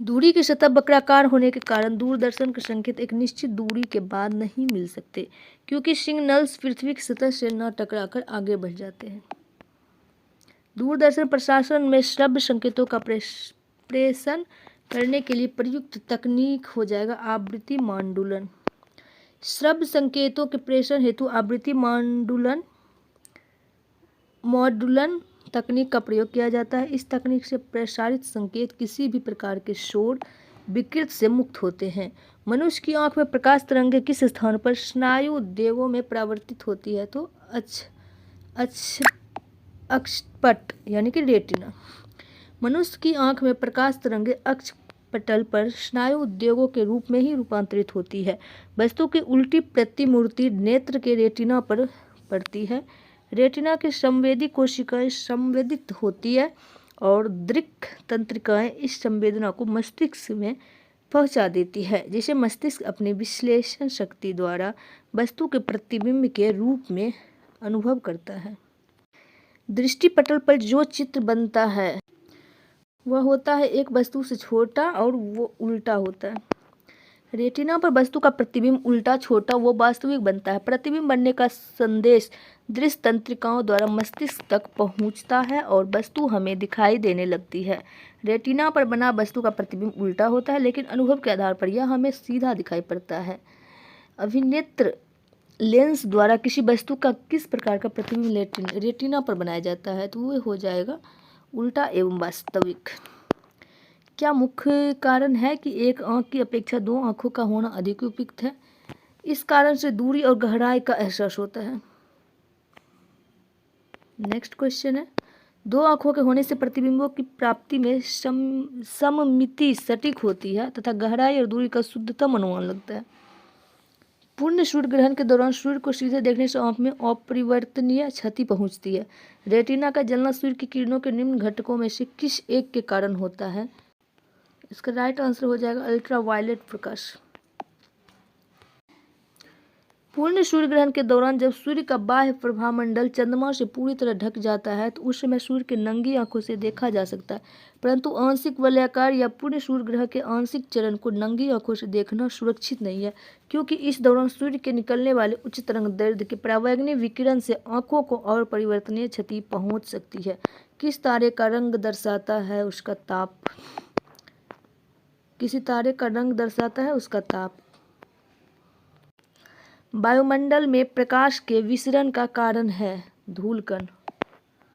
दूरी की सतह वक्राकार होने के कारण दूरदर्शन के संकेत एक निश्चित दूरी के बाद नहीं मिल सकते, क्योंकि सिग्नल्स पृथ्वी की सतह से न टकराकर आगे बढ़ जाते हैं। दूरदर्शन प्रसारण में श्रव्य संकेतों का प्रेषण करने के लिए प्रयुक्त तकनीक हो जाएगा आवृत्ति मांडुलन। श्रव्य संकेतों के प्रेषण हेतु आवृत्ति मॉड्यूलन तकनीक का प्रयोग किया जाता है। इस तकनीक से प्रसारित संकेत किसी भी प्रकार के शोर विकृत से मुक्त होते हैं। मनुष्य की आंख में प्रकाश तरंगें किस स्थान पर स्नायु उद्योगों में परावर्तित होती है? तो अक्षपट यानी कि रेटिना। मनुष्य की आंख में प्रकाश तरंगें अक्षपटल पर स्नायु उद्योगों के रूप में ही रूपांतरित होती है। वस्तु की उल्टी प्रतिमूर्ति नेत्र के रेटिना पर पड़ती है। रेटिना की संवेदी कोशिकाएं संवेदित होती है और दृक् तंत्रिकाएं इस संवेदना को मस्तिष्क में पहुंचा देती है, जिसे मस्तिष्क अपनी विश्लेषण शक्ति द्वारा वस्तु के प्रतिबिंब के रूप में अनुभव करता है। दृष्टिपटल पर जो चित्र बनता है वह होता है एक वस्तु से छोटा और वो उल्टा होता है। रेटिना पर वस्तु का प्रतिबिंब उल्टा छोटा वो वास्तविक बनता है। प्रतिबिंब बनने का संदेश दृश्य तंत्रिकाओं द्वारा मस्तिष्क तक पहुंचता है और वस्तु हमें दिखाई देने लगती है। रेटिना पर बना वस्तु का प्रतिबिंब उल्टा होता है, लेकिन अनुभव के आधार पर यह हमें सीधा दिखाई पड़ता है। अभिनेत्र लेंस द्वारा किसी वस्तु का किस प्रकार का प्रतिबिंब रेटिना पर बनाया जाता है? तो वो हो जाएगा उल्टा एवं वास्तविक। क्या मुख्य कारण है कि एक आंख की अपेक्षा दो आंखों का होना अधिक उपयुक्त है? इस कारण से दूरी और गहराई का एहसास होता है। नेक्स्ट क्वेश्चन है, दो आंखों के होने से प्रतिबिंबों की प्राप्ति में सममिति सटीक होती है तथा गहराई और दूरी का शुद्धतम अनुमान लगता है। पूर्ण सूर्य ग्रहण के दौरान सूर्य को सीधे देखने से आंख में अपरिवर्तनीय क्षति पहुंचती है। रेटिना का जलना सूर्य की किरणों के निम्न घटकों में से किस एक के कारण होता है? इसका राइट आंसर हो जाएगा अल्ट्रावायलेट प्रकाश। पूर्ण सूर्य ग्रहण के दौरान जब सूर्य का बाह्य प्रभामंडल चंद्रमा से पूरी तरह ढक जाता है तो उस समय सूर्य के नंगी आंखों से देखा जा सकता है, परंतु आंशिक वलयाकार या पूर्ण सूर्य ग्रहण के आंशिक चरण को नंगी आंखों से देखना सुरक्षित नहीं है, क्योंकि इस दौरान सूर्य के निकलने वाले उच्च तरंग दैर्ध्य के परावैंगनी विकिरण से आंखों को और परिवर्तनीय क्षति पहुंच सकती है। किस तारे का रंग दर्शाता है उसका ताप? किसी तारे का रंग दर्शाता है उसका ताप। वायुमंडल में प्रकाश के विसरण का कारण है धूलकण।